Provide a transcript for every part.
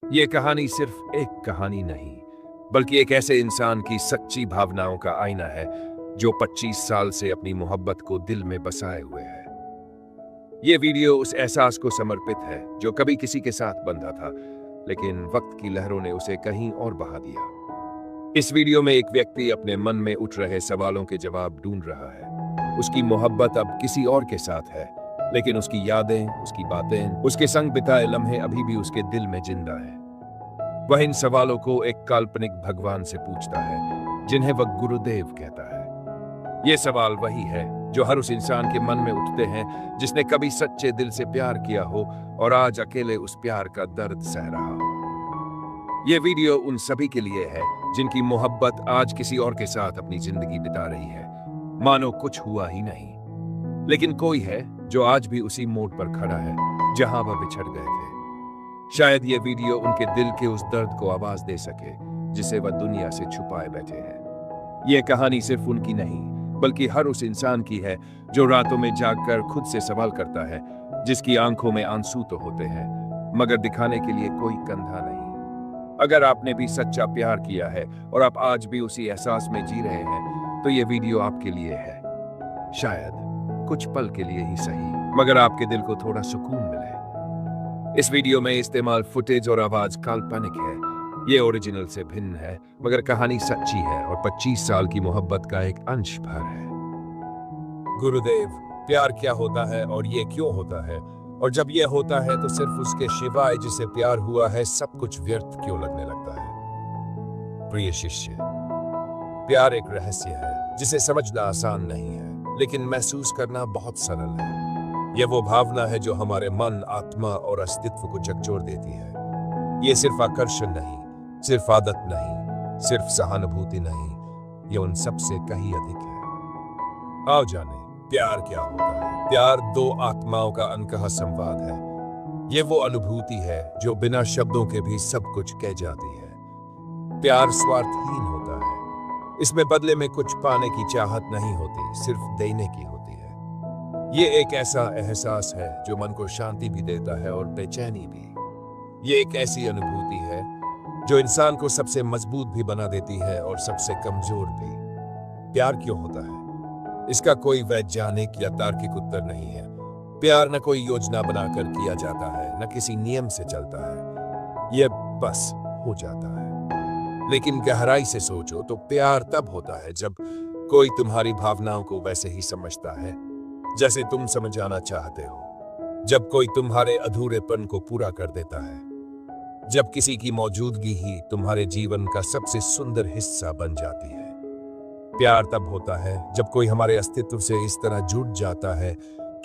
ये कहानी सिर्फ एक कहानी नहीं, बल्कि एक ऐसे इंसान की सच्ची भावनाओं का आईना है जो 25 साल से अपनी मोहब्बत को दिल में बसाए हुए है। ये वीडियो उस एहसास को समर्पित है जो कभी किसी के साथ बंधा था, लेकिन वक्त की लहरों ने उसे कहीं और बहा दिया। इस वीडियो में एक व्यक्ति अपने मन में उठ रहे सवालों के जवाब ढूंढ रहा है। उसकी मोहब्बत अब किसी और के साथ है, लेकिन उसकी यादें, उसकी बातें, उसके संग बिताए लम्हे अभी भी उसके दिल में जिंदा है। वह इन सवालों को एक काल्पनिक भगवान से पूछता है, जिन्हें वह गुरुदेव कहता है। ये सवाल वही है जो हर उस इंसान के मन में उठते हैं जिसने कभी सच्चे दिल से प्यार किया हो और आज अकेले उस प्यार का दर्द सह रहा हो। ये वीडियो उन सभी के लिए है जिनकी मोहब्बत आज किसी और के साथ अपनी जिंदगी बिता रही है, मानो कुछ हुआ ही नहीं। लेकिन कोई है जो आज भी उसी मोड़ पर खड़ा है जहां वह बिछड़ गए थे। शायद ये वीडियो उनके दिल के उस दर्द को आवाज दे सके जिसे वह दुनिया से छुपाए बैठे हैं। ये कहानी सिर्फ उनकी नहीं, बल्कि हर उस इंसान की है जो रातों में जागकर खुद से सवाल करता है, जिसकी आंखों में आंसू तो होते हैं, मगर दिखाने के लिए कोई कंधा नहीं। अगर आपने भी सच्चा प्यार किया है और आप आज भी उसी एहसास में जी रहे हैं, तो ये वीडियो आपके लिए है। शायद कुछ पल के लिए ही सही, मगर आपके दिल को थोड़ा सुकून मिले। इस वीडियो में इस्तेमाल फुटेज और आवाज काल्पनिक है। ये ओरिजिनल से भिन्न है, मगर कहानी सच्ची है और 25 साल की मोहब्बत का एक अंश भर है। गुरुदेव, प्यार क्या होता है और ये क्यों होता है? और जब ये होता है तो सिर्फ उसके सिवाय जिसे प्यार हुआ है सब कुछ व्यर्थ क्यों लगने लगता है? प्रिय शिष्य, प्यार एक रहस्य है जिसे समझना आसान नहीं है, लेकिन महसूस करना बहुत सरल है। यह वो भावना है जो हमारे मन, आत्मा और अस्तित्व को झकझोर देती है। ये सिर्फ आकर्षण नहीं, सिर्फ आदत नहीं, सिर्फ सहानुभूति नहीं, ये उन सब से कहीं अधिक है। आओ जाने प्यार क्या होता है। प्यार दो आत्माओं का अनकहा संवाद है। ये वो अनुभूति है जो बिना शब्दों के भी सब कुछ कह जाती है। प्यार स्वार्थहीन होता है। इसमें बदले में कुछ पाने की चाहत नहीं होती, सिर्फ देने की होती है। ये एक ऐसा एहसास है जो मन को शांति भी देता है और बेचैनी भी। ये एक ऐसी अनुभूति है जो इंसान को सबसे मजबूत भी बना देती है और सबसे कमजोर भी। प्यार क्यों होता है? इसका कोई वैज्ञानिक या तार्किक उत्तर नहीं है। प्यार न कोई योजना बनाकर किया जाता है, न किसी नियम से चलता है। यह बस हो जाता है। लेकिन गहराई से सोचो तो प्यार तब होता है जब कोई तुम्हारी भावनाओं को वैसे ही समझता है जैसे तुम समझ जाना चाहते हो, जब कोई तुम्हारे अधूरेपन को पूरा कर देता है, जब किसी की मौजूदगी ही तुम्हारे जीवन का सबसे सुंदर हिस्सा बन जाती है। प्यार तब होता है जब कोई हमारे अस्तित्व से इस तरह जुड़ जाता है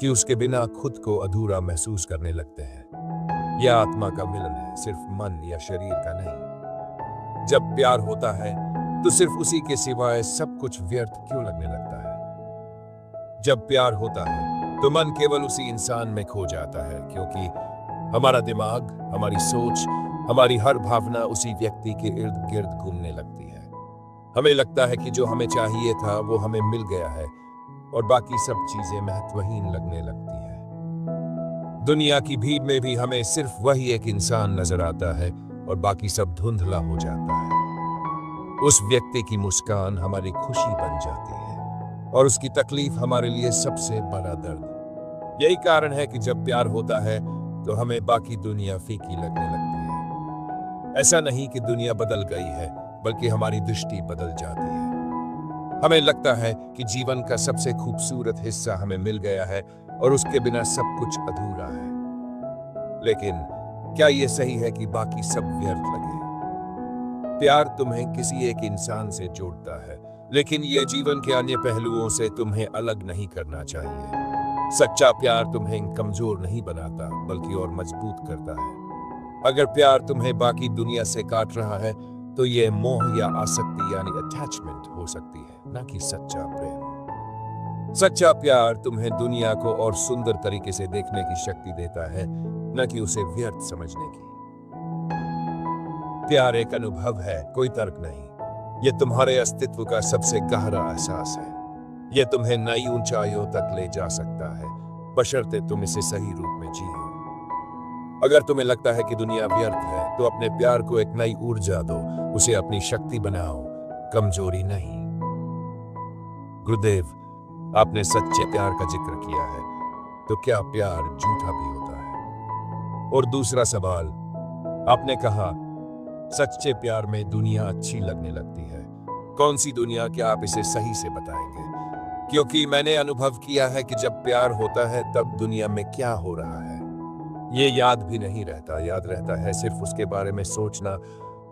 कि उसके बिना खुद को अधूरा महसूस करने लगते हैं। यह आत्मा का मिलन है, सिर्फ मन या शरीर का नहीं। जब प्यार होता है तो सिर्फ उसी के सिवाय सब कुछ व्यर्थ क्यों लगने लगता है? जब प्यार होता है तो मन केवल उसी इंसान में खो जाता है, क्योंकि हमारा दिमाग, हमारी सोच, हमारी हर भावना उसी व्यक्ति के इर्द गिर्द घूमने लगती है। हमें लगता है कि जो हमें चाहिए था वो हमें मिल गया है और बाकी सब चीजें महत्वहीन लगने लगती है। दुनिया की भीड़ में भी हमें सिर्फ वही एक इंसान नजर आता है और बाकी सब धुंधला हो जाता है। उस व्यक्ति की मुस्कान हमारी खुशी बन जाती है और उसकी तकलीफ हमारे लिए सबसे बड़ा दर्द। यही कारण है कि जब प्यार होता है तो हमें बाकी दुनिया फीकी लगने लगती है। ऐसा नहीं कि दुनिया बदल गई है, बल्कि हमारी दृष्टि बदल जाती है। हमें लगता है कि जीवन का सबसे खूबसूरत हिस्सा हमें मिल गया है और उसके बिना सब कुछ अधूरा है। लेकिन क्या यह सही है कि बाकी सब व्यर्थ लगे? प्यार तुम्हें किसी एक इंसान से जोड़ता है, लेकिन यह जीवन के अन्य पहलुओं से तुम्हें अलग नहीं करना चाहिए। सच्चा प्यार तुम्हें कमजोर नहीं बनाता, बल्कि और मजबूत करता है। अगर प्यार तुम्हें बाकी दुनिया से काट रहा है तो यह मोह या आसक्ति यानी अटैचमेंट हो सकती है, न कि सच्चा प्रेम। सच्चा प्यार तुम्हें दुनिया को और सुंदर तरीके से देखने की शक्ति देता है, न कि उसे व्यर्थ समझने की। प्यार एक अनुभव है, कोई तर्क नहीं। यह तुम्हारे अस्तित्व का सबसे गहरा एहसास है। यह तुम्हें नई ऊंचाइयों तक ले जा सकता है, बशर्ते तुम इसे सही रूप में जियो। अगर तुम्हें लगता है कि दुनिया व्यर्थ है तो अपने प्यार को एक नई ऊर्जा दो, उसे अपनी शक्ति बनाओ, कमजोरी नहीं। गुरुदेव, आपने सच्चे प्यार का जिक्र किया है, तो क्या प्यार झूठा भी होता है? और दूसरा सवाल, आपने कहा सच्चे प्यार में दुनिया अच्छी लगने लगती है। कौन सी दुनिया, क्या आप इसे सही से बताएंगे? क्योंकि मैंने अनुभव किया है कि जब प्यार होता है तब दुनिया में क्या हो रहा है ये याद भी नहीं रहता। याद रहता है सिर्फ उसके बारे में सोचना,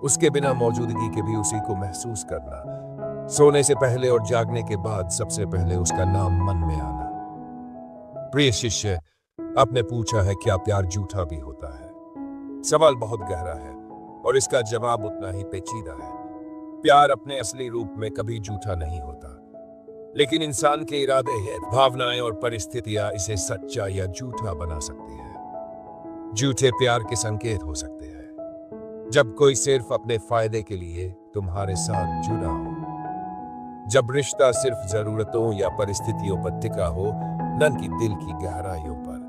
उसके बिना मौजूदगी के भी उसी को महसूस करना, सोने से पहले और जागने के बाद सबसे पहले उसका नाम मन में आना। प्रिय शिष्य, आपने पूछा है क्या प्यार झूठा भी होता है। सवाल बहुत गहरा है और इसका जवाब उतना ही पेचीदा है। प्यार अपने असली रूप में कभी झूठा नहीं होता, लेकिन इंसान के इरादे, भावनाएं और परिस्थितियां इसे सच्चा या झूठा बना सकती है। झूठे प्यार के संकेत हो सकते हैं जब कोई सिर्फ अपने फायदे के लिए तुम्हारे साथ जुड़ा हो, जब रिश्ता सिर्फ जरूरतों या परिस्थितियों पर टिका हो, न कि दिल की गहराइयों पर,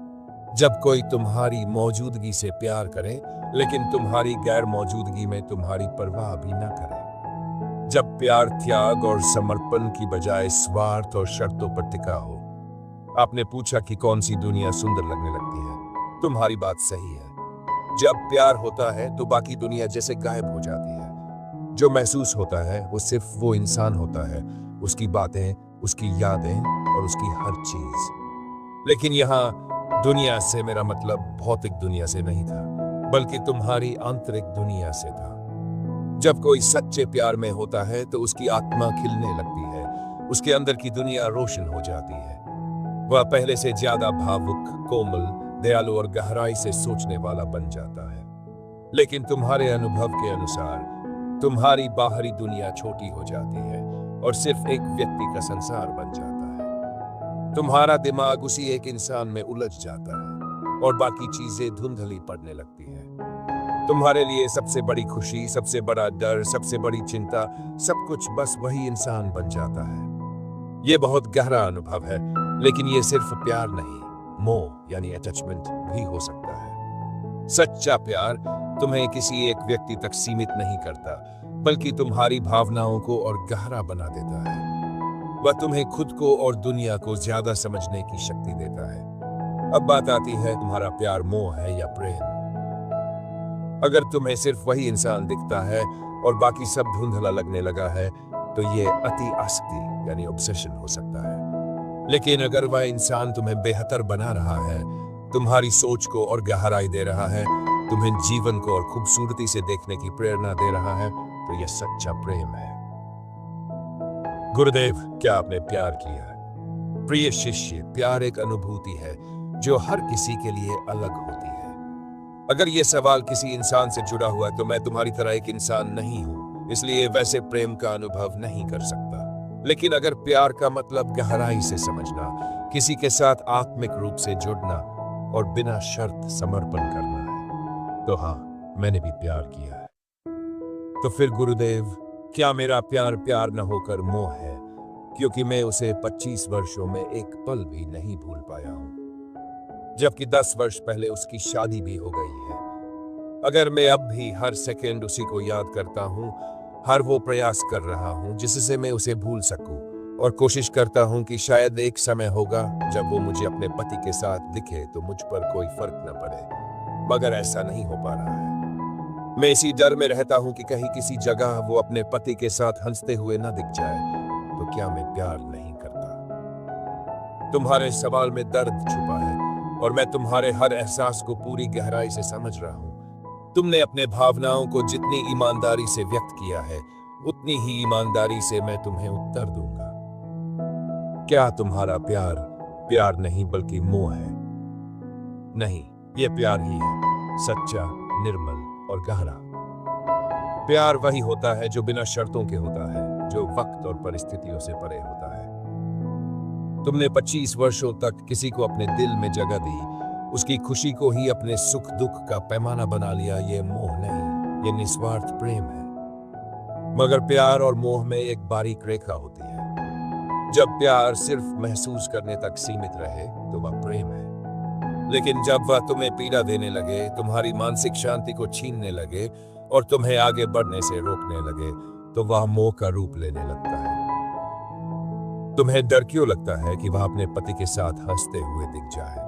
जब कोई तुम्हारी मौजूदगी से प्यार करे लेकिन तुम्हारी गैर मौजूदगी में तुम्हारी परवाह भी न करे, जब प्यार त्याग और समर्पण की बजाय स्वार्थ और शर्तों पर टिका हो। आपने पूछा कि कौन सी दुनिया सुंदर लगने लगती है। तुम्हारी बात सही है। जब प्यार होता है तो बाकी दुनिया जैसे गायब हो जाती है। जो महसूस होता है वो सिर्फ वो इंसान होता है, उसकी बातें, उसकी यादें और उसकी हर चीज। लेकिन यहाँ दुनिया से मेरा मतलब भौतिक दुनिया से नहीं था, बल्कि तुम्हारी आंतरिक दुनिया से था। जब कोई सच्चे प्यार में होता है तो उसकी आत्मा खिलने लगती है, उसके अंदर की दुनिया रोशन हो जाती है। वह पहले से ज्यादा भावुक, कोमल, दयालु और गहराई से सोचने वाला बन जाता है। लेकिन तुम्हारे अनुभव के अनुसार तुम्हारी बाहरी दुनिया छोटी हो जाती है और सिर्फ एक व्यक्ति का संसार बन जाता है। तुम्हारा दिमाग उसी एक इंसान में उलझ जाता है और बाकी चीजें धुंधली पड़ने लगती हैं। तुम्हारे लिए सबसे बड़ी खुशी, सबसे बड़ा डर, सबसे बड़ी चिंता, सब कुछ बस वही इंसान बन जाता है। ये बहुत गहरा अनुभव है, लेकिन ये सिर्फ प्यार नहीं, मोह यानी अटैचमेंट भी हो सकता है। सच्चा प्यार तुम्हें किसी एक व्यक्ति तक सीमित नहीं करता, बल्कि तुम्हारी भावनाओं को और गहरा बना देता है। वह तुम्हें खुद को और दुनिया को ज्यादा समझने की शक्ति देता है। अब बात आती है, तुम्हारा प्यार मोह है या प्रेम? अगर तुम्हें सिर्फ वही इंसान दिखता है और बाकी सब धुंधला लगने लगा है, तो ये अति आसक्ति यानी ऑब्सेशन हो सकता है। लेकिन अगर वह इंसान तुम्हें बेहतर बना रहा है, तुम्हारी सोच को और गहराई दे रहा है, तुम्हें जीवन को और खूबसूरती से देखने की प्रेरणा दे रहा है, तो यह सच्चा प्रेम है। गुरुदेव, क्या आपने प्यार किया? प्रिय शिष्य, प्यार एक अनुभूति है जो हर किसी के लिए अलग होती है। अगर यह सवाल किसी इंसान से जुड़ा हुआ है तो मैं तुम्हारी तरह एक इंसान नहीं हूं, इसलिए वैसे प्रेम का अनुभव नहीं कर सकता। लेकिन अगर प्यार का मतलब गहराई से समझना, किसी के साथ आत्मिक रूप से जुड़ना और बिना शर्त समर्पण करना है, तो हाँ, मैंने भी प्यार किया है। तो फिर गुरुदेव, क्या मेरा प्यार प्यार न होकर मोह है, क्योंकि मैं उसे 25 वर्षों में एक पल भी नहीं भूल पाया हूं, जबकि 10 वर्ष पहले उसकी शादी भी हो गई है। अगर मैं अब भी हर सेकंड उसी को याद करता हूं, हर वो प्रयास कर रहा हूं जिससे मैं उसे भूल सकूं, और कोशिश करता हूं कि शायद एक समय होगा जब वो मुझे अपने पति के साथ दिखे तो मुझ पर कोई फर्क न पड़े, मगर ऐसा नहीं हो पा रहा है। मैं इसी डर में रहता हूं कि कहीं किसी जगह वो अपने पति के साथ हंसते हुए न दिख जाए, तो क्या मैं प्यार नहीं करता? तुम्हारे सवाल में दर्द छुपा है और मैं तुम्हारे हर एहसास को पूरी गहराई से समझ रहा हूं। तुमने अपने भावनाओं को जितनी ईमानदारी से व्यक्त किया है, उतनी ही ईमानदारी से मैं तुम्हें उत्तर दूंगा। क्या तुम्हारा प्यार प्यार नहीं बल्कि मोह है? नहीं, यह प्यार ही है, सच्चा, निर्मल और गहरा। प्यार वही होता है जो बिना शर्तों के होता है, जो वक्त और परिस्थितियों से परे होता है। तुमने 25 वर्षों तक किसी को अपने दिल में जगह दी, उसकी खुशी को ही अपने सुख दुख का पैमाना बना लिया। ये मोह नहीं, ये निस्वार्थ प्रेम है। मगर प्यार और मोह में एक बारीक रेखा होती है। जब प्यार सिर्फ महसूस करने तक सीमित रहे तो वह प्रेम है, लेकिन जब वह तुम्हें पीड़ा देने लगे, तुम्हारी मानसिक शांति को छीनने लगे और तुम्हें आगे बढ़ने से रोकने लगे, तो वह मोह का रूप लेने लगता है। तुम्हें डर क्यों लगता है कि वह अपने पति के साथ हंसते हुए दिख जाए?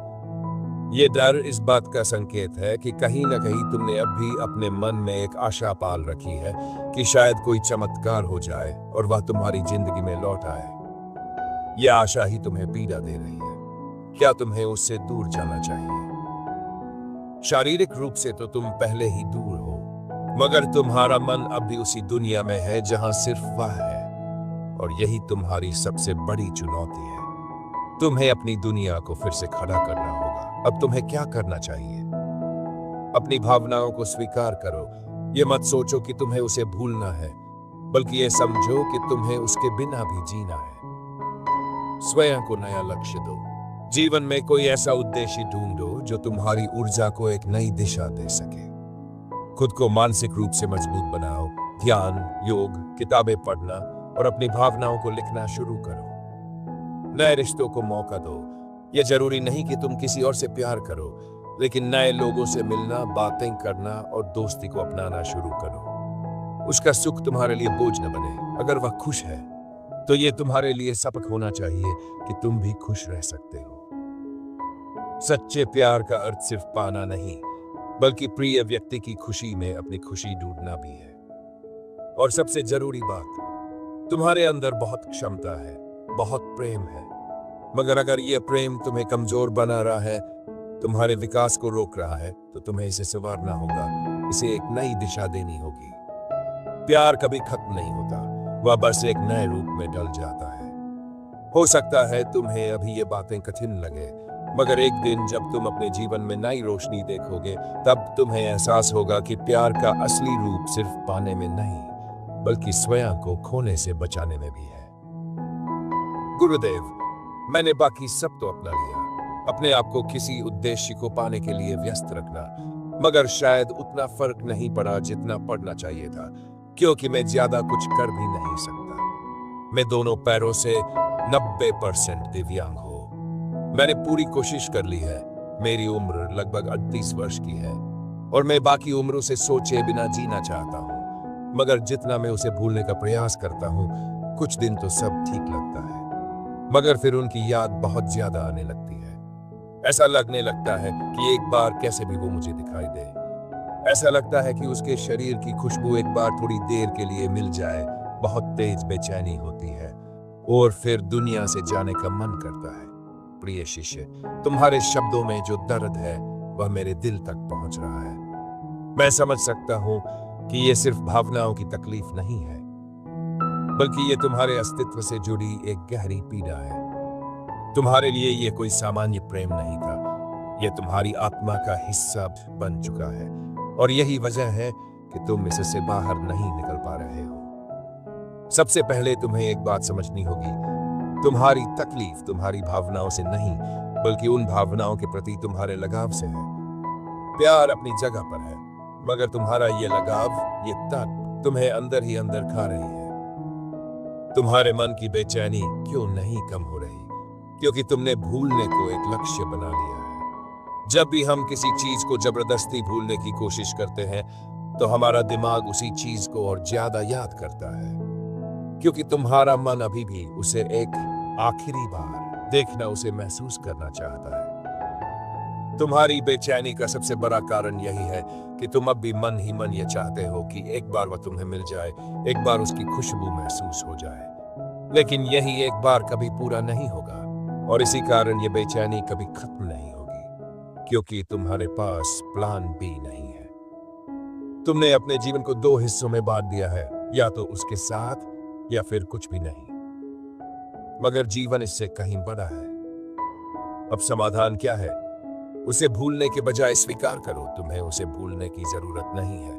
ये डर इस बात का संकेत है कि कहीं ना कहीं तुमने अब भी अपने मन में एक आशा पाल रखी है कि शायद कोई चमत्कार हो जाए और वह तुम्हारी जिंदगी में लौट आए। यह आशा ही तुम्हें पीड़ा दे रही है। क्या तुम्हें उससे दूर जाना चाहिए? शारीरिक रूप से तो तुम पहले ही दूर हो, मगर तुम्हारा मन अब भी उसी दुनिया में है जहां सिर्फ वह है, और यही तुम्हारी सबसे बड़ी चुनौती है। तुम्हें अपनी दुनिया को फिर से खड़ा करना होगा। अब तुम्हें क्या करना चाहिए? अपनी भावनाओं को स्वीकार करो। ये मत सोचो कि तुम्हें उसे भूलना है, बल्कि ये समझो कि तुम्हें उसके बिना भी जीना है। स्वयं को नया लक्ष्य दो। जीवन में कोई ऐसा उद्देश्य ढूंढो जो तुम्हारी ऊर्जा को एक नई दिशा दे सके। खुद को मानसिक रूप से मजबूत बनाओ। ध्यान, योग, किताबें पढ़ना और अपनी भावनाओं को लिखना शुरू करो। नए रिश्तों को मौका दो। यह जरूरी नहीं कि तुम किसी और से प्यार करो, लेकिन नए लोगों से मिलना, बातें करना और दोस्ती को अपनाना शुरू करो। उसका सुख तुम्हारे लिए बोझ न बने। अगर वह खुश है तो यह तुम्हारे लिए सबक होना चाहिए कि तुम भी खुश रह सकते हो। सच्चे प्यार का अर्थ सिर्फ पाना नहीं, बल्कि प्रिय व्यक्ति की खुशी में अपनी खुशी ढूंढना भी है। और सबसे जरूरी बात, तुम्हारे अंदर बहुत क्षमता है, बहुत प्रेम है, मगर अगर यह प्रेम तुम्हें कमजोर बना रहा है, तुम्हारे विकास को रोक रहा है, तो तुम्हें इसे संवारना होगा। इसे एक नई दिशा देनी होगी। प्यार कभी खत्म नहीं होता, वह बस एक नए रूप में ढल जाता है। हो सकता है तुम्हें अभी ये बातें कठिन लगे, मगर एक दिन जब तुम अपने जीवन में नई रोशनी देखोगे, तब तुम्हें एहसास होगा कि प्यार का असली रूप सिर्फ पाने में नहीं, बल्कि स्वयं को खोने से बचाने में भी है। गुरुदेव, मैंने बाकी सब तो अपना लिया, अपने आप को किसी उद्देश्य को पाने के लिए व्यस्त रखना, मगर शायद उतना फर्क नहीं पड़ा जितना पड़ना चाहिए था, क्योंकि मैं ज्यादा कुछ कर भी नहीं सकता। मैं दोनों पैरों से 90% दिव्यांग हूं। मैंने पूरी कोशिश कर ली है। मेरी उम्र लगभग 38 वर्ष की है और मैं बाकी उम्रों से सोचे बिना जीना चाहता हूँ, मगर जितना मैं उसे भूलने का प्रयास करता हूँ, कुछ दिन तो सब ठीक लगता है, मगर फिर उनकी याद बहुत ज्यादा आने लगती है। ऐसा लगने लगता है कि एक बार कैसे भी वो मुझे दिखाई दे। ऐसा लगता है कि उसके शरीर की खुशबू एक बार थोड़ी देर के लिए मिल जाए। बहुत तेज बेचैनी होती है और फिर दुनिया से जाने का मन करता है। प्रिय शिष्य, तुम्हारे शब्दों में जो दर्द है वह मेरे दिल तक पहुंच रहा है। मैं समझ सकता हूं कि यह सिर्फ भावनाओं की तकलीफ नहीं है, बल्कि यह तुम्हारे अस्तित्व से जुड़ी एक गहरी पीड़ा है। तुम्हारे लिए यह कोई सामान्य प्रेम नहीं था, यह तुम्हारी आत्मा का हिस्सा बन चुका है, और यही वजह है कि तुम इससे बाहर नहीं निकल पा रहे हो। सबसे पहले तुम्हें एक बात समझनी होगी, तुम्हारी तकलीफ तुम्हारी भावनाओं से नहीं, बल्कि उन भावनाओं के प्रति तुम्हारे लगाव से है। प्यार अपनी जगह पर है, मगर तुम्हारा ये लगाव, ये तक तुम्हें अंदर ही अंदर खा रही है। तुम्हारे मन की बेचैनी क्यों नहीं कम हो रही? क्योंकि तुमने भूलने को एक लक्ष्य बना लिया है। जब भी हम किसी चीज को जबरदस्ती भूलने की कोशिश करते हैं, तो हमारा दिमाग उसी चीज को और ज्यादा याद करता है, क्योंकि तुम्हारा मन अभी भी उसे एक आखिरी बार देखना, उसे महसूस करना चाहता है। तुम्हारी बेचैनी का सबसे बड़ा कारण यही है कि तुम अब भी मन ही मन ये चाहते हो कि एक बार वह तुम्हें मिल जाए, एक बार उसकी खुशबू महसूस हो जाए। लेकिन यही एक बार कभी पूरा नहीं होगा, और इसी कारण ये बेचैनी कभी खत्म नहीं होगी, क्योंकि तुम्हारे पास प्लान बी नहीं है। तुमने अपने जीवन को 2 हिस्सों में बांट दिया है, या तो उसके साथ या फिर कुछ भी नहीं। मगर जीवन इससे कहीं बड़ा है। अब समाधान क्या है? उसे भूलने के बजाय स्वीकार करो, तुम्हें उसे भूलने की जरूरत नहीं है,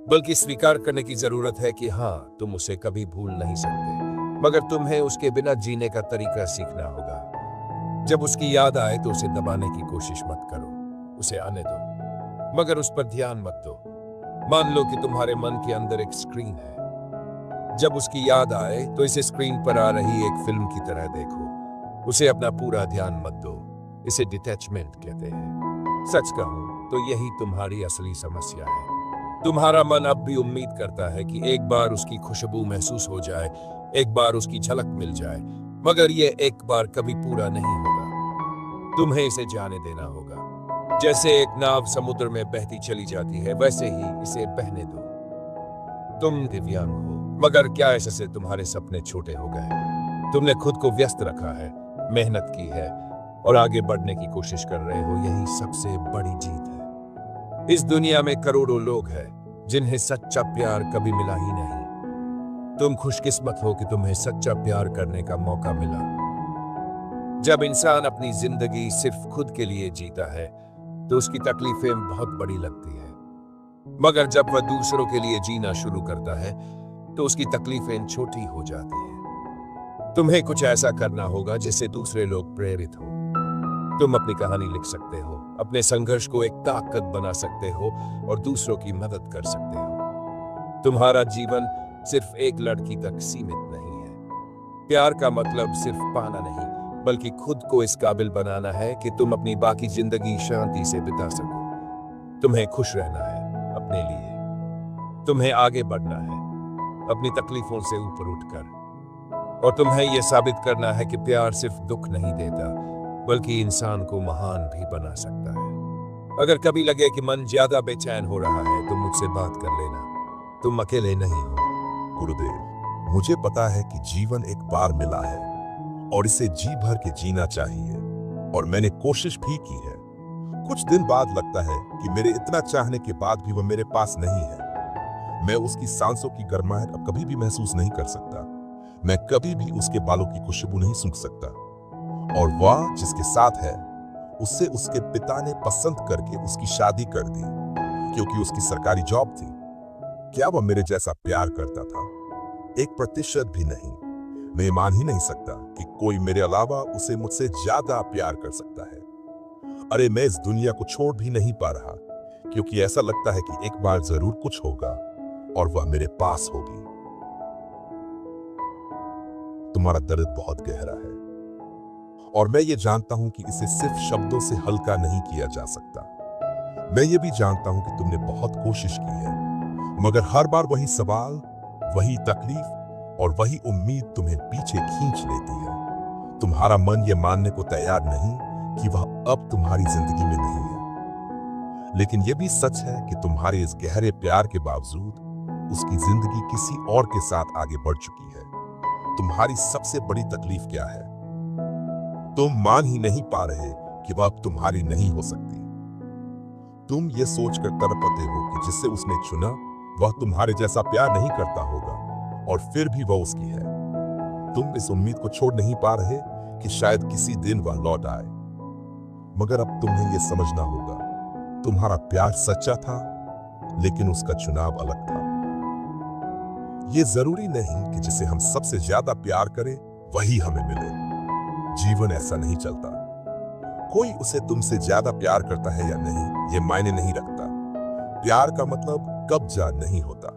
बल्कि स्वीकार करने की जरूरत है कि हाँ, तुम उसे कभी भूल नहीं सकते, मगर तुम्हें उसके बिना जीने का तरीका सीखना होगा। जब उसकी याद आए तो उसे दबाने की कोशिश मत करो, उसे आने दो, मगर उस पर ध्यान मत दो। मान लो कि तुम्हारे मन के अंदर एक स्क्रीन है। जब उसकी याद आए तो इसे स्क्रीन पर आ रही एक फिल्म की तरह देखो, उसे अपना पूरा ध्यान मत दो। इसे डिटैचमेंट कहते हैं। सच कहूं तो यही तुम्हारी असली समस्या है। तुम्हारा मन अब भी उम्मीद करता है कि एक बार उसकी खुशबू महसूस हो जाए, एक बार उसकी झलक मिल जाए, मगर ये एक बार कभी पूरा नहीं होगा। तुम्हें इसे जाने देना होगा। जैसे एक नाव समुद्र में बहती चली जाती है, वैसे ही इसे बहने दो। तुम दिव्यांग हो, मगर क्या ऐसे तुम्हारे सपने छोटे हो गए? तुमने खुद को व्यस्त रखा है, मेहनत की है और आगे बढ़ने की कोशिश कर रहे हो। यही सबसे बड़ी जीत है। इस दुनिया में करोड़ों लोग हैं जिन्हें सच्चा प्यार कभी मिला ही नहीं। तुम खुशकिस्मत हो कि तुम्हें सच्चा प्यार करने का मौका मिला। जब इंसान अपनी जिंदगी सिर्फ खुद के लिए जीता है तो उसकी तकलीफें बहुत बड़ी लगती है, मगर जब वह दूसरों के लिए जीना शुरू करता है तो उसकी तकलीफें छोटी हो जाती हैं। तुम्हें कुछ ऐसा करना होगा जिससे दूसरे लोग प्रेरित हो। तुम अपनी कहानी लिख सकते हो, अपने संघर्ष को एक ताकत बना सकते हो और दूसरों की मदद कर सकते हो। तुम्हारा जीवन सिर्फ एक लड़की तक सीमित नहीं है। प्यार का मतलब सिर्फ पाना नहीं, बल्कि खुद को इस काबिल बनाना है कि तुम अपनी बाकी जिंदगी शांति से बिता सको। तुम्हें खुश रहना है अपने लिए। तुम्हें आगे बढ़ना है अपनी तकलीफों से ऊपर उठकर। और तुम्हें यह साबित करना है कि प्यार सिर्फ दुख नहीं देता, बल्कि इंसान को महान भी बना सकता है। अगर कभी लगे कि मन ज्यादा बेचैन हो रहा है तो मुझसे बात कर लेना। तुम अकेले नहीं हो। गुरुदेव, मुझे पता है कि जीवन एक बार मिला है और इसे जी भर के जीना चाहिए, और मैंने कोशिश भी की है। कुछ दिन बाद लगता है कि मेरे इतना चाहने के बाद भी वह मेरे पास नहीं है। मैं उसकी सांसों की गर्माहट अब कभी भी महसूस नहीं कर सकता। मैं कभी भी उसके बालों की खुशबू नहीं सूंघ सकता। और वह जिसके साथ है उससे उसके पिता ने पसंद करके उसकी शादी कर दी, क्योंकि उसकी सरकारी जॉब थी। क्या वह मेरे जैसा प्यार करता था? 1% भी नहीं। मैं मान ही नहीं सकता कि कोई मेरे अलावा उसे मुझसे ज्यादा प्यार कर सकता है। अरे, मैं इस दुनिया को छोड़ भी नहीं पा रहा, क्योंकि ऐसा लगता है कि एक बार जरूर कुछ होगा और वह मेरे पास होगी। तुम्हारा दर्द बहुत गहरा है और मैं ये जानता हूं कि इसे सिर्फ शब्दों से हल्का नहीं किया जा सकता। मैं ये भी जानता हूं कि तुमने बहुत कोशिश की है, मगर हर बार वही सवाल, वही तकलीफ और वही उम्मीद तुम्हें पीछे खींच लेती है। तुम्हारा मन ये मानने को तैयार नहीं कि वह अब तुम्हारी जिंदगी में नहीं है। लेकिन यह भी सच है कि तुम्हारे इस गहरे प्यार के बावजूद उसकी जिंदगी किसी और के साथ आगे बढ़ चुकी है। तुम्हारी सबसे बड़ी तकलीफ क्या है? तुम मान ही नहीं पा रहे कि वह अब तुम्हारी नहीं हो सकती। तुम ये सोचकर तड़पते हो कि जिससे उसने चुना वह तुम्हारे जैसा प्यार नहीं करता होगा, और फिर भी वह उसकी है। तुम इस उम्मीद को छोड़ नहीं पा रहे कि शायद किसी दिन वह लौट आए। मगर अब तुम्हें यह समझना होगा, तुम्हारा प्यार सच्चा था, लेकिन उसका चुनाव अलग था। यह जरूरी नहीं कि जिसे हम सबसे ज्यादा प्यार करें वही हमें मिले। जीवन ऐसा नहीं चलता। कोई उसे तुमसे ज्यादा प्यार करता है या नहीं, यह मायने नहीं रखता। प्यार का मतलब कब्जा नहीं होता।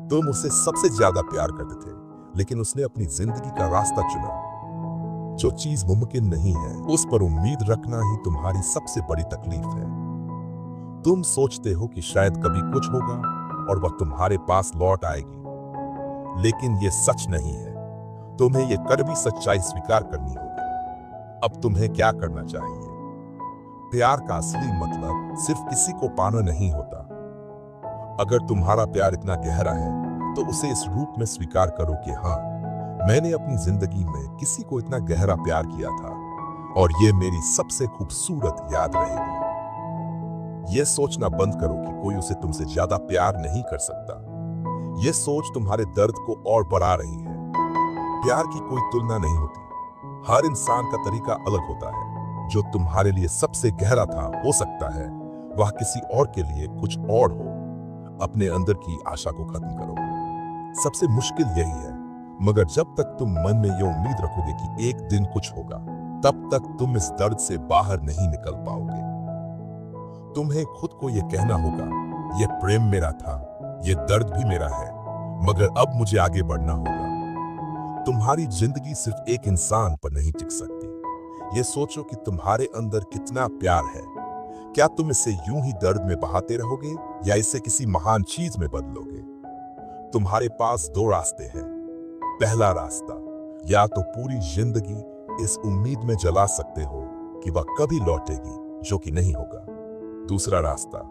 तुम उसे सबसे ज्यादा प्यार करते थे, लेकिन उसने अपनी जिंदगी का रास्ता चुना। जो चीज मुमकिन नहीं है उस पर उम्मीद रखना ही तुम्हारी सबसे बड़ी तकलीफ है। तुम सोचते हो कि शायद कभी कुछ होगा और वह तुम्हारे पास लौट आएगी, लेकिन यह सच नहीं है। तुम्हें यह कड़वी सच्चाई स्वीकार करनी होगी। अब तुम्हें क्या करना चाहिए? प्यार का असली मतलब सिर्फ किसी को पाना नहीं होता। अगर तुम्हारा प्यार इतना गहरा है तो उसे इस रूप में स्वीकार करो कि हाँ, मैंने अपनी जिंदगी में किसी को इतना गहरा प्यार किया था और यह मेरी सबसे खूबसूरत याद रहेगी। यह सोचना बंद करो कि कोई उसे तुमसे ज्यादा प्यार नहीं कर सकता। यह सोच तुम्हारे दर्द को और बढ़ा रही है। प्यार की कोई तुलना नहीं होती। हर इंसान का तरीका अलग होता है। जो तुम्हारे लिए सबसे गहरा था हो सकता है वह किसी और के लिए कुछ और हो। अपने अंदर की आशा को खत्म करो। सबसे मुश्किल यही है, मगर जब तक तुम मन में यह उम्मीद रखोगे कि एक दिन कुछ होगा, तब तक तुम इस दर्द से बाहर नहीं निकल पाओगे। तुम्हें खुद को यह कहना होगा, यह प्रेम मेरा था, यह दर्द भी मेरा है, मगर अब मुझे आगे बढ़ना होगा। तुम्हारी जिंदगी सिर्फ एक इंसान पर नहीं टिक सकती। ये सोचो कि तुम्हारे अंदर कितना प्यार है। क्या तुम इसे यूं ही दर्द में बहाते रहोगे या इसे किसी महान चीज में बदलोगे? तुम्हारे पास दो रास्ते हैं। पहला रास्ता, या तो पूरी जिंदगी इस उम्मीद में जला सकते हो कि वह कभी लौटेगी, जो कि नहीं होगा। दूसरा रास्ता,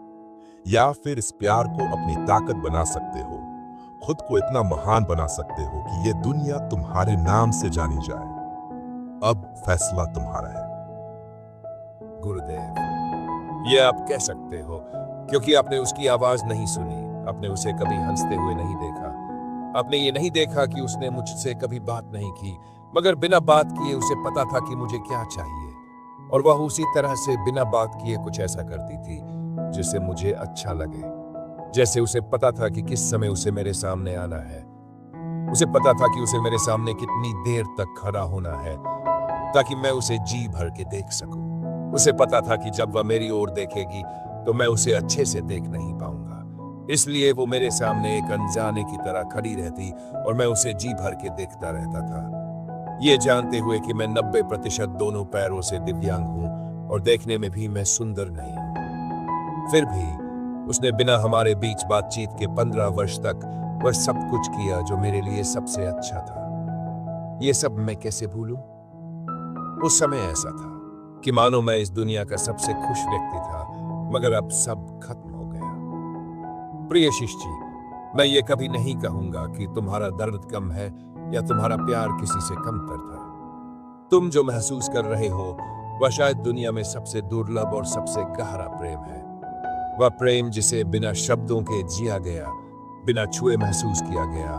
या फिर इस प्यार को अपनी ताकत बना सकते हो, खुद को इतना महान बना सकते हो कि ये दुनिया तुम्हारे नाम से जानी जाए। अब फैसला तुम्हारा है। गुरुदेव, ये आप कह सकते हो क्योंकि आपने उसकी आवाज नहीं सुनी, आपने उसे कभी हंसते हुए नहीं देखा, आपने ये नहीं देखा कि उसने मुझसे कभी बात नहीं की, मगर बिना बात किए उसे पता था कि मुझे क्या चाहिए, और वह उसी तरह से बिना बात किए कुछ ऐसा करती थी जिससे मुझे अच्छा लगे। जैसे उसे पता था कि किस समय उसे मेरे सामने आना है, उसे पता था कि उसे मेरे सामने कितनी देर तक खड़ा होना है ताकि मैं उसे जी भर के देख सकूं। उसे पता था कि जब वह मेरी ओर देखेगी तो मैं उसे अच्छे से देख नहीं पाऊंगा, इसलिए वो मेरे सामने एक अनजाने की तरह खड़ी रहती और मैं उसे जी भर के देखता रहता था, ये जानते हुए कि मैं 90% दोनों पैरों से दिव्यांग हूं और देखने में भी मैं सुंदर नहीं हूं। फिर भी उसने बिना हमारे बीच बातचीत के 15 वर्ष तक वह सब कुछ किया जो मेरे लिए सबसे अच्छा था। ये सब मैं कैसे भूलूं? उस समय ऐसा था कि मानो मैं इस दुनिया का सबसे खुश व्यक्ति था, मगर अब सब खत्म हो गया। प्रिय शिष्य जी, मैं ये कभी नहीं कहूंगा कि तुम्हारा दर्द कम है या तुम्हारा प्यार किसी से कमतर था। तुम जो महसूस कर रहे हो वह शायद दुनिया में सबसे दुर्लभ और सबसे गहरा प्रेम है। वह प्रेम जिसे बिना शब्दों के जिया गया, बिना छुए महसूस किया गया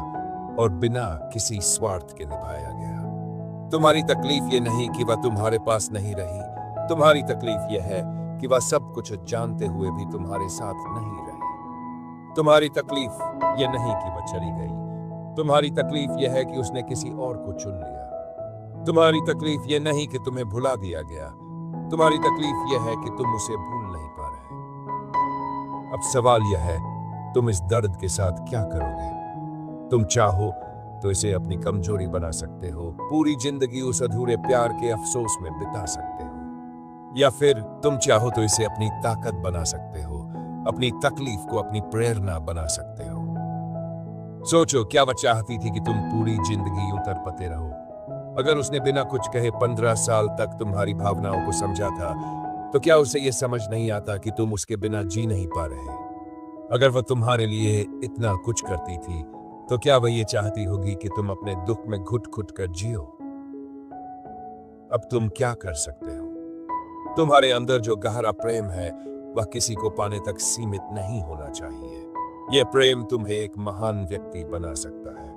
और बिना किसी स्वार्थ के निभाया गया। तुम्हारी तकलीफ ये नहीं कि वह तुम्हारे पास नहीं रही, तुम्हारी तकलीफ यह है कि वह सब कुछ जानते हुए भी तुम्हारे साथ नहीं रही। तुम्हारी तकलीफ ये नहीं कि वह चली गई, तुम्हारी तकलीफ यह है कि उसने किसी और को चुन लिया। तुम्हारी तकलीफ ये नहीं कि तुम्हें भुला दिया गया, तुम्हारी तकलीफ यह है कि तुम उसे भूल नहीं पा रहे। अब सवाल यह है, तुम इस दर्द के साथ क्या करोगे? तुम चाहो तो इसे अपनी कमजोरी बना सकते हो, पूरी जिंदगी उस अधूरे प्यार के अफसोस में बिता सकते हो, या फिर तुम चाहो तो इसे अपनी ताकत बना सकते हो, अपनी तकलीफ को अपनी प्रेरणा बना सकते हो। सोचो, क्या वह चाहती थी कि तुम पूरी जिंदगी यूं तड़पते रहो? अगर उसने बिना कुछ कहे 15 साल तक तुम्हारी भावनाओं को समझा था, तो क्या उसे यह समझ नहीं आता कि तुम उसके बिना जी नहीं पा रहे? अगर वह तुम्हारे लिए इतना कुछ करती थी, तो क्या वह ये चाहती होगी कि तुम अपने दुख में घुट-घुट कर जियो? अब तुम क्या कर सकते हो? तुम्हारे अंदर जो गहरा प्रेम है वह किसी को पाने तक सीमित नहीं होना चाहिए। यह प्रेम तुम्हें एक महान व्यक्ति बना सकता है।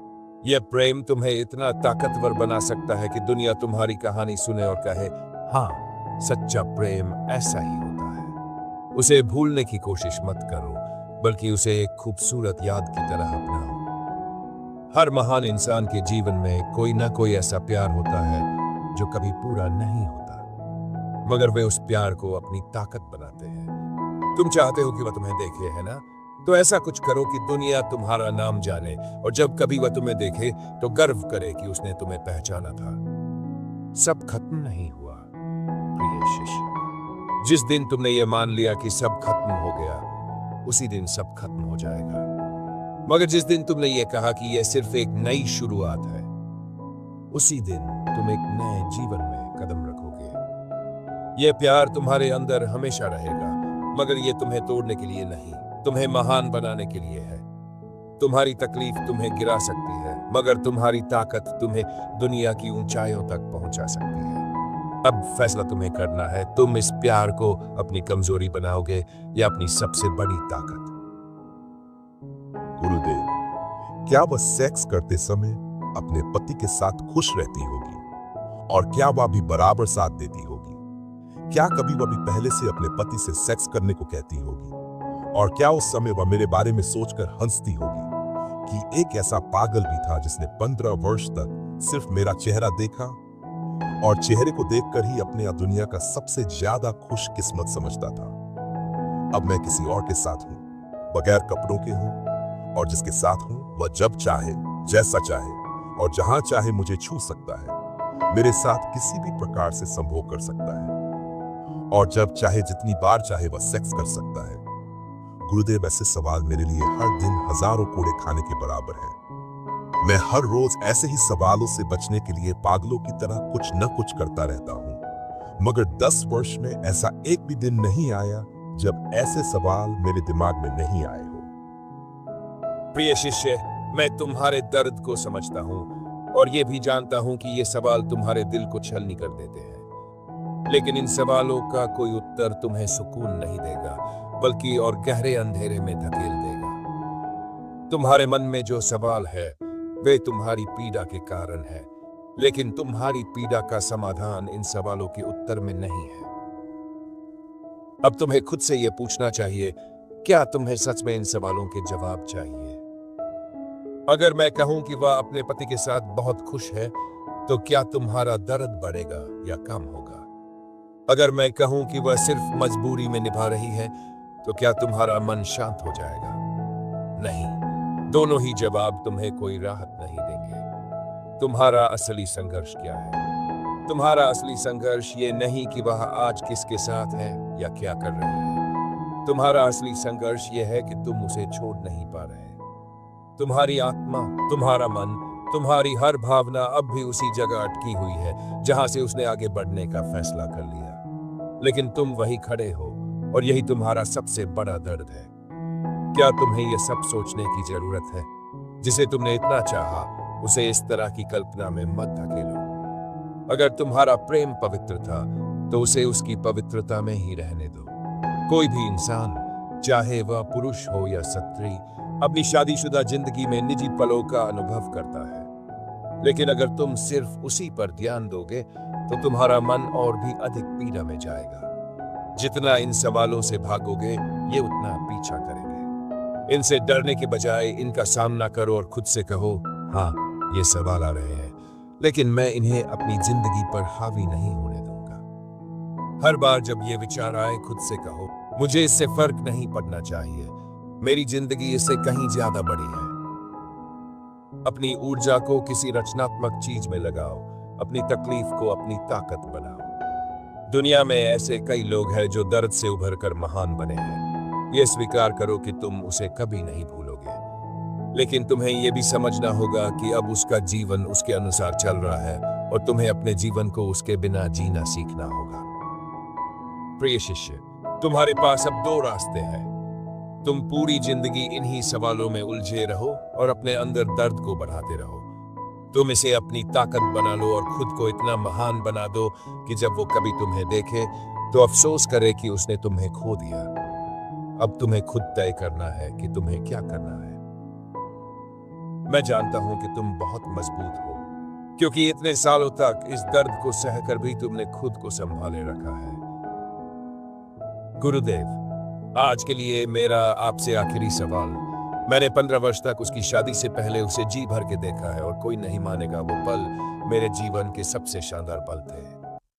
यह प्रेम तुम्हें इतना ताकतवर बना सकता है कि दुनिया तुम्हारी कहानी सुने और कहे, हाँ, सच्चा प्रेम ऐसा ही होता है। उसे भूलने की कोशिश मत करो, बल्कि उसे एक खूबसूरत याद की तरह अपनाओ। हर महान इंसान के जीवन में कोई ना कोई ऐसा प्यार होता है जो कभी पूरा नहीं होता, मगर वे उस प्यार को अपनी ताकत बनाते हैं। तुम चाहते हो कि वह तुम्हें देखे, है ना? तो ऐसा कुछ करो कि दुनिया तुम्हारा नाम जाने, और जब कभी वह तुम्हें देखे तो गर्व करे कि उसने तुम्हें पहचाना था। सब खत्म नहीं हुआ प्रिय शिष्य। जिस दिन तुमने ये मान लिया कि सब खत्म हो गया, उसी दिन सब खत्म हो जाएगा। मगर जिस दिन तुमने ये कहा कि यह सिर्फ एक नई शुरुआत है, उसी दिन तुम एक नए जीवन में कदम रखोगे। यह प्यार तुम्हारे अंदर हमेशा रहेगा, मगर यह तुम्हें तोड़ने के लिए नहीं, तुम्हें महान बनाने के लिए है। तुम्हारी तकलीफ तुम्हें गिरा सकती है, मगर तुम्हारी ताकत तुम्हें दुनिया की ऊंचाइयों तक पहुंचा सकती है। अब फैसला तुम्हें करना है, तुम इस प्यार को अपनी कमजोरी बनाओगे या अपनी सबसे बड़ी ताकत। गुरुदेव, क्या वह सेक्स करते समय अपने पति के साथ खुश रहती होगी? और क्या वह भी बराबर साथ देती होगी? क्या कभी वह भी पहले से अपने पति से सेक्स करने को कहती होगी? और क्या उस समय वह मेरे बारे में सोचकर हंसती होगी कि एक ऐसा पागल भी था जिसने 15 वर्ष तक सिर्फ मेरा चेहरा देखा और चेहरे को देखकर ही अपने दुनिया का सबसे ज्यादा खुशकिस्मत समझता था। अब मैं किसी और के साथ हूं, बगैर कपड़ों के हूं, और जिसके साथ हूं वह जब चाहे, जैसा चाहे और जहां चाहे मुझे छू सकता है। मेरे साथ किसी भी प्रकार से संभोग कर सकता है और जब चाहे जितनी बार चाहे वह सेक्स कर सकता है। गुरुदेव, ऐसे सवाल मेरे लिए हर दिन हजारों कोड़े खाने के बराबर है। मैं हर रोज ऐसे ही सवालों से बचने के लिए पागलों की तरह कुछ न कुछ करता रहता हूँ, मगर 10 वर्ष में ऐसा एक भी दिन नहीं आया जब ऐसे सवाल मेरे दिमाग में नहीं आए हो। प्रिय शिष्य, मैं तुम्हारे दर्द को समझता हूँ और ये भी जानता हूँ कि ये सवाल तुम्हारे दिल को छलनी कर देते हैं, लेकिन इन सवालों का कोई उत्तर तुम्हें सुकून नहीं देगा, बल्कि और गहरे अंधेरे में धकेल देगा। तुम्हारे मन में जो सवाल है वे तुम्हारी पीड़ा के कारण है, लेकिन तुम्हारी पीड़ा का समाधान इन सवालों के उत्तर में नहीं है। अब तुम्हें खुद से यह पूछना चाहिए, क्या तुम्हें सच में इन सवालों के जवाब चाहिए? अगर मैं कहूं कि वह अपने पति के साथ बहुत खुश है, तो क्या तुम्हारा दर्द बढ़ेगा या कम होगा? अगर मैं कहूं कि वह सिर्फ मजबूरी में निभा रही है, तो क्या तुम्हारा मन शांत हो जाएगा? नहीं, दोनों ही जवाब तुम्हें कोई राहत नहीं देंगे। तुम्हारा असली संघर्ष क्या है? तुम्हारा असली संघर्ष ये नहीं कि वह आज किसके साथ है या क्या कर रही है। तुम्हारा असली संघर्ष ये है कि तुम उसे छोड़ नहीं पा रहे। तुम्हारी आत्मा, तुम्हारा मन, तुम्हारी हर भावना अब भी उसी जगह अटकी हुई है जहां से उसने आगे बढ़ने का फैसला कर लिया, लेकिन तुम वही खड़े हो और यही तुम्हारा सबसे बड़ा दर्द है। क्या तुम्हें यह सब सोचने की जरूरत है? जिसे तुमने इतना चाहा, उसे इस तरह की कल्पना में मत धकेलो। अगर तुम्हारा प्रेम पवित्र था, तो उसे उसकी पवित्रता में ही रहने दो। कोई भी इंसान, चाहे वह पुरुष हो या स्त्री, अपनी शादीशुदा जिंदगी में निजी पलों का अनुभव करता है, लेकिन अगर तुम सिर्फ उसी पर ध्यान दोगे, तो तुम्हारा मन और भी अधिक पीड़ा में जाएगा। जितना इन सवालों से भागोगे, ये उतना पीछा करेंगे। इनसे डरने के बजाय इनका सामना करो और खुद से कहो, हाँ, ये सवाल आ रहे हैं, लेकिन मैं इन्हें अपनी जिंदगी पर हावी नहीं होने दूंगा। हर बार जब ये विचार आए, खुद से कहो, मुझे इससे फर्क नहीं पड़ना चाहिए, मेरी जिंदगी इससे कहीं ज्यादा बड़ी है। अपनी ऊर्जा को किसी रचनात्मक चीज में लगाओ, अपनी तकलीफ को अपनी ताकत बनाओ। दुनिया में ऐसे कई लोग हैं जो दर्द से उभर कर महान बने हैं। ये स्वीकार करो कि तुम उसे कभी नहीं भूलोगे, लेकिन तुम्हें यह भी समझना होगा कि अब उसका जीवन उसके अनुसार चल रहा है और तुम्हें अपने जीवन को उसके बिना जीना सीखना होगा। प्रिय शिष्य, तुम्हारे पास अब 2 रास्ते हैं। तुम पूरी जिंदगी इन्हीं सवालों में उलझे रहो और अपने अंदर दर्द को बढ़ाते रहो। तुम इसे अपनी ताकत बना लो और खुद को इतना महान बना दो कि जब वो कभी तुम्हें देखे तो अफसोस करे कि उसने तुम्हें खो दिया। अब तुम्हें खुद तय करना है कि तुम्हें क्या करना है। मैं जानता हूं कि तुम बहुत मजबूत हो, क्योंकि इतने सालों तक इस दर्द को सहकर भी तुमने खुद को संभाले रखा है। गुरुदेव, आज के लिए मेरा आपसे आखिरी सवाल। मैंने 15 वर्ष तक उसकी शादी से पहले उसे जी भर के देखा है और कोई नहीं मानेगा, वो पल मेरे जीवन के सबसे शानदार पल थे।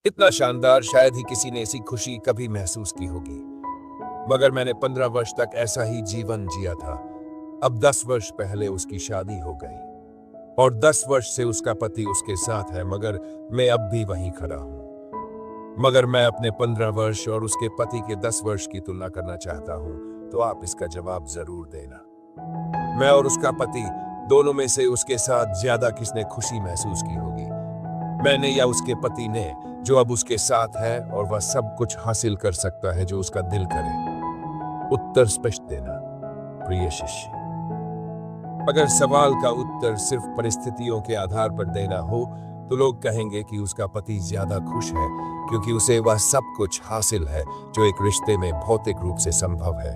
इतना शानदार शायद ही किसी ने ऐसी खुशी कभी महसूस की होगी। मगर मैंने 15 वर्ष तक ऐसा ही जीवन जिया था। अब 10 वर्ष पहले उसकी शादी हो गई और 10 वर्ष से उसका पति उसके साथ है, मगर मैं अब भी वहीं खड़ा हूं। मगर मैं अपने 15 वर्ष और उसके पति के 10 वर्ष की तुलना करना चाहता हूं, तो आप इसका जवाब जरूर देना। मैं और उसका पति दोनों में से उसके साथ ज्यादा किसने खुशी महसूस की होगी, मैंने या उसके पति ने, जो अब उसके साथ है और वह सब कुछ हासिल कर सकता है जो उसका दिल करे? उत्तर स्पष्ट देना, प्रिय शिष्य। अगर सवाल का उत्तर सिर्फ परिस्थितियों के आधार पर देना हो, तो लोग कहेंगे कि उसका पति ज्यादा खुश है क्योंकि उसे वह सब कुछ हासिल है जो एक रिश्ते में भौतिक रूप से संभव है: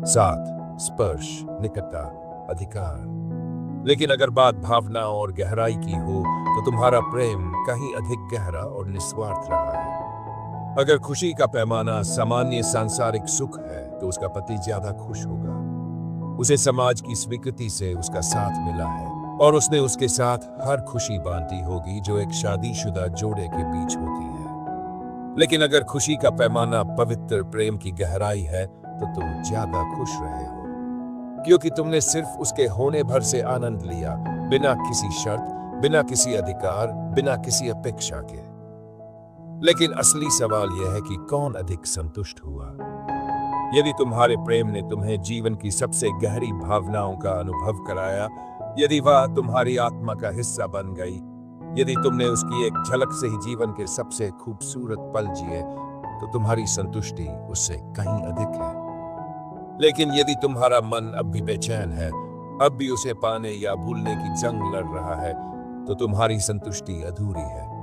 साथ, स्पर्श, निकटता, अधिकार। लेकिन अगर बात भावनाओं और गहराई की हो, तो तुम्हारा प्रेम कहीं अधिक गहरा और निस्वार्थ रहा है। अगर खुशी का पैमाना सामान्य सांसारिक सुख है, तो उसका पति ज्यादा खुश होगा। उसे समाज की स्वीकृति से उसका साथ मिला है और उसने उसके साथ हर खुशी बांटी होगी जो एक शादीशुदा जोड़े के बीच होती है। लेकिन अगर खुशी का पैमाना पवित्र प्रेम की गहराई है, तो तुम ज्यादा खुश रहे हो, क्योंकि तुमने सिर्फ उसके होने भर से आनंद लिया, बिना किसी शर्त, बिना किसी अधिकार, बिना किसी अपेक्षा के। लेकिन असली सवाल यह है कि कौन अधिक संतुष्ट हुआ। यदि तुम्हारे प्रेम ने तुम्हें जीवन की सबसे गहरी भावनाओं का अनुभव कराया, यदि वह तुम्हारी आत्मा का हिस्सा बन गई, यदि तुमने उसकी एक झलक से ही जीवन के सबसे खूबसूरत पल जिए, तो तुम्हारी संतुष्टि उससे कहीं अधिक है। लेकिन यदि तुम्हारा मन अब भी बेचैन है, अब भी उसे पाने या भूलने की जंग लड़ रहा है, तो तुम्हारी संतुष्टि अधूरी है।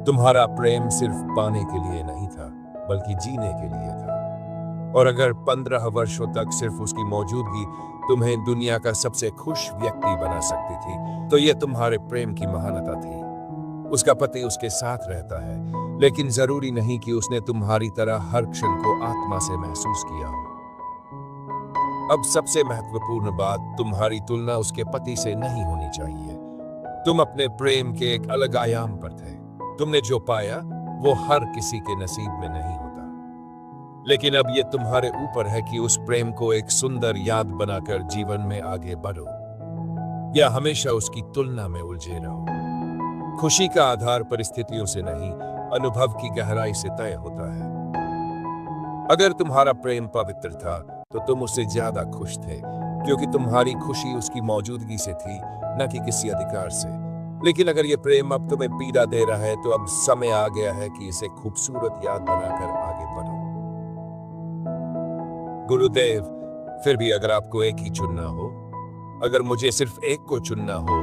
तुम्हारा प्रेम सिर्फ पाने के लिए नहीं था, बल्कि जीने के लिए था। और अगर 15 वर्षों तक सिर्फ उसकी मौजूदगी तुम्हें दुनिया का सबसे खुश व्यक्ति बना सकती थी, तो यह तुम्हारे प्रेम की महानता थी। उसका पति उसके साथ रहता है, लेकिन जरूरी नहीं कि उसने तुम्हारी तरह हर क्षण को आत्मा से महसूस किया हो। अब सबसे महत्वपूर्ण बात, तुम्हारी तुलना उसके पति से नहीं होनी चाहिए। तुम अपने प्रेम के एक अलग आयाम पर थे। तुमने जो पाया वो हर किसी के नसीब में नहीं होता। लेकिन अब ये तुम्हारे ऊपर है कि उस प्रेम को एक सुंदर याद बनाकर जीवन में आगे बढ़ो, या हमेशा उसकी तुलना में उलझे रहो। खुशी का आधार परिस्थितियों से नहीं, अनुभव की गहराई से तय होता है। अगर तुम्हारा प्रेम पवित्र था, तो तुम उससे ज्यादा खुश थे, क्योंकि तुम्हारी खुशी उसकी मौजूदगी से थी, न कि किसी अधिकार से। लेकिन अगर ये प्रेम अब तुम्हें पीड़ा दे रहा है, तो अब समय आ गया है कि इसे खूबसूरत याद बनाकर आगे बढ़ो। गुरुदेव, फिर भी अगर आपको एक ही चुनना हो, अगर मुझे सिर्फ एक को चुनना हो,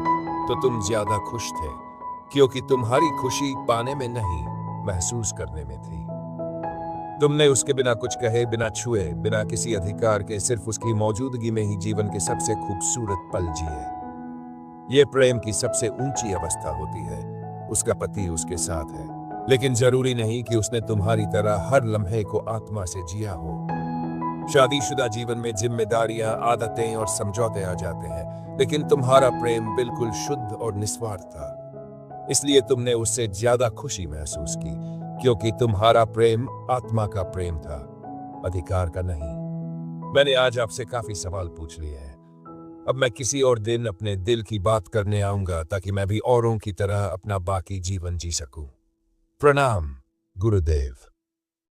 तो तुम ज्यादा खुश थे, क्योंकि तुम्हारी खुशी पाने में नहीं, महसूस करने में थी। तुमने उसके बिना कुछ कहे, बिना छुए, बिना किसी अधिकार के, सिर्फ उसकी मौजूदगी में ही जीवन के सबसे खूबसूरत पल जिए। यह प्रेम की सबसे ऊंची अवस्था होती है। उसका पति उसके साथ है, लेकिन जरूरी नहीं कि उसने तुम्हारी तरह हर लम्हे को आत्मा से जिया हो। शादीशुदा जीवन में जिम्मेदारियां, आदतें और समझौते आ जाते हैं, लेकिन तुम्हारा प्रेम बिल्कुल शुद्ध और निस्वार्थ था। इसलिए तुमने उससे ज्यादा खुशी महसूस की, क्योंकि तुम्हारा प्रेम आत्मा का प्रेम था, अधिकार का नहीं। मैंने आज आपसे काफी सवाल पूछ लिए हैं। अब मैं किसी और दिन अपने दिल की बात करने आऊंगा, ताकि मैं भी औरों की तरह अपना बाकी जीवन जी सकूं। प्रणाम, गुरुदेव।